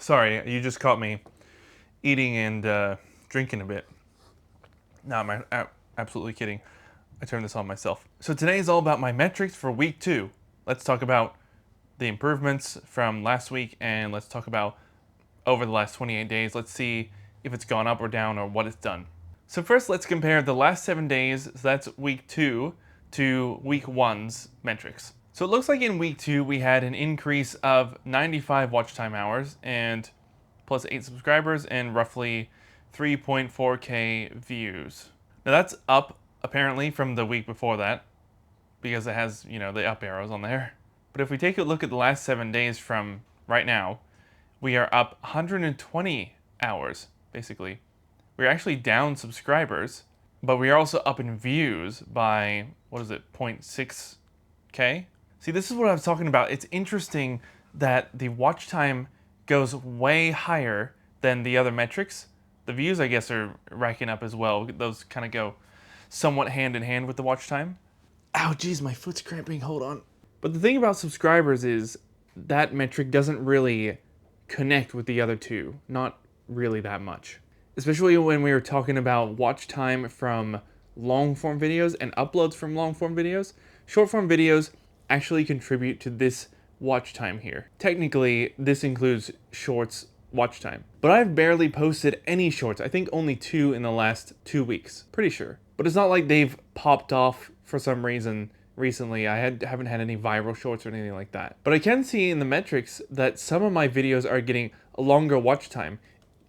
Sorry, you just caught me eating and drinking a bit. No, absolutely kidding. I turned this on myself. So today is all about my metrics for week 2. Let's talk about the improvements from last week, and let's talk about over the last 28 days. Let's see if it's gone up or down or what it's done. So first, let's compare the last 7 days, so that's week 2, to week 1's metrics. So it looks like in week 2 we had an increase of 95 watch time hours and plus 8 subscribers and roughly 3.4k views. Now that's up apparently from the week before that because it has, the up arrows on there. But if we take a look at the last 7 days from right now, we are up 120 hours basically. We're actually down subscribers, but we are also up in views by, 0.6k? See, this is what I was talking about. It's interesting that the watch time goes way higher than the other metrics. The views, I guess, are racking up as well. Those kind of go somewhat hand in hand with the watch time. Ow, geez, my foot's cramping. Hold on. But the thing about subscribers is that metric doesn't really connect with the other two. Not really that much. Especially when we were talking about watch time from long form videos and uploads from long form videos. Short form videos actually contribute to this watch time here. Technically, this includes shorts watch time. But I've barely posted any shorts. I think only 2 in the last 2 weeks. Pretty sure. But it's not like they've popped off for some reason recently. I haven't had any viral shorts or anything like that. But I can see in the metrics that some of my videos are getting a longer watch time.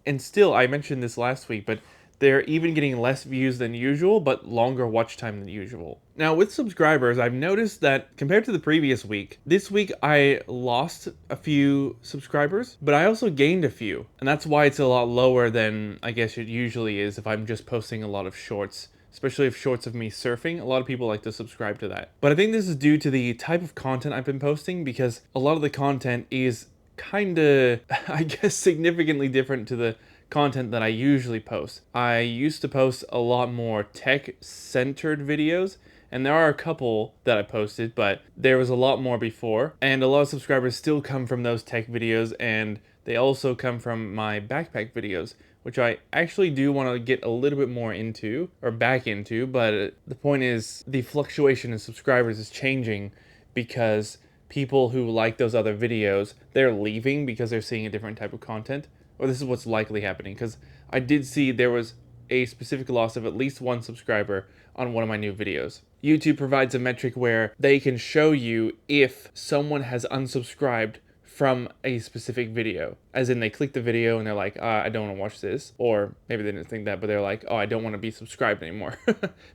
And still, I mentioned this last week, but they're even getting less views than usual, but longer watch time than usual. Now, with subscribers, I've noticed that compared to the previous week, this week I lost a few subscribers, but I also gained a few. And that's why it's a lot lower than I guess it usually is if I'm just posting a lot of shorts. Especially if shorts of me surfing, a lot of people like to subscribe to that. But I think this is due to the type of content I've been posting, because a lot of the content is kinda, I guess, significantly different to the content that I usually post. I used to post a lot more tech-centered videos, and there are a couple that I posted, but there was a lot more before, and a lot of subscribers still come from those tech videos, and they also come from my backpack videos, which I actually do want to get a little bit more into, or back into, but the point is the fluctuation in subscribers is changing because people who like those other videos, they're leaving because they're seeing a different type of content. Or this is what's likely happening, because I did see there was a specific loss of at least 1 subscriber on one of my new videos. YouTube provides a metric where they can show you if someone has unsubscribed from a specific video. As in, they click the video and they're like, I don't want to watch this. Or maybe they didn't think that, but they're like, oh, I don't want to be subscribed anymore.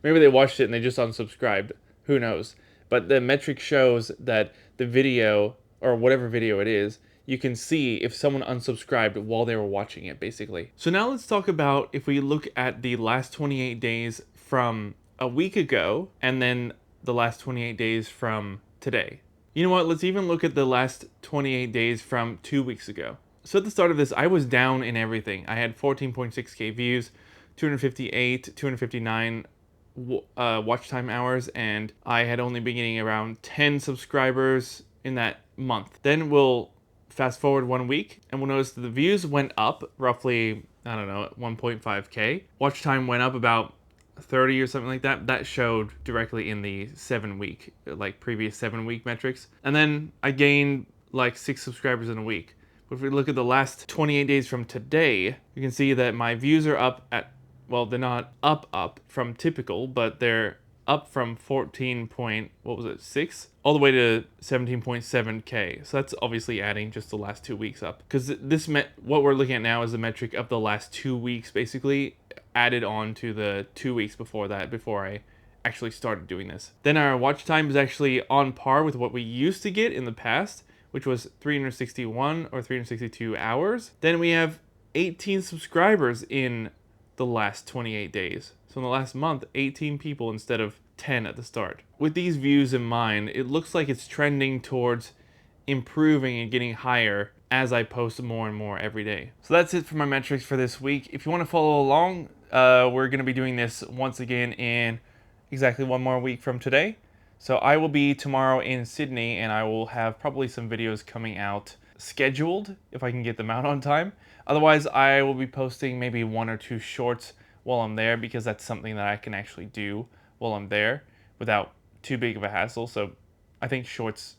Maybe they watched it and they just unsubscribed. Who knows? But the metric shows that the video, or whatever video it is, you can see if someone unsubscribed while they were watching it, basically. So now let's talk about if we look at the last 28 days from a week ago, and then the last 28 days from today. You know what, let's even look at the last 28 days from 2 weeks ago. So at the start of this, I was down in everything. I had 14.6k views, 259 watch time hours, and I had only been getting around 10 subscribers in that month. Then we'll fast forward 1 week, and we'll notice that the views went up roughly, 1.5k. Watch time went up about 30 or something like that. That showed directly in the 7-week, previous 7-week metrics. And then I gained 6 subscribers in a week. But if we look at the last 28 days from today, you can see that my views are up at, well, they're not up from typical, but they're up from 6 all the way to 17.7k. So that's obviously adding just the last 2 weeks up, because what we're looking at now is the metric of the last 2 weeks, basically added on to the 2 weeks before that, before I actually started doing this. Then our watch time is actually on par with what we used to get in the past, which was 361 or 362 hours. Then we have 18 subscribers in the last 28 days. So in the last month, 18 people instead of 10 at the start. With these views in mind, it looks like it's trending towards improving and getting higher as I post more and more every day. So that's it for my metrics for this week. If you want to follow along, we're going to be doing this once again in exactly 1 more week from today. So I will be tomorrow in Sydney, and I will have probably some videos coming out scheduled if I can get them out on time. Otherwise, I will be posting maybe 1 or 2 shorts while I'm there, because that's something that I can actually do while I'm there without too big of a hassle. So I think shorts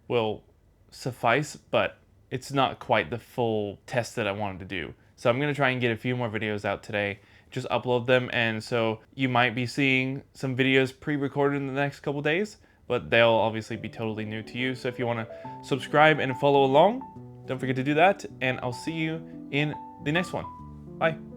will suffice, but it's not quite the full test that I wanted to do. So I'm going to try and get a few more videos out today, just upload them. And so you might be seeing some videos pre-recorded in the next couple days, but they'll obviously be totally new to you. So if you want to subscribe and follow along, don't forget to do that. And I'll see you in the next one. Bye.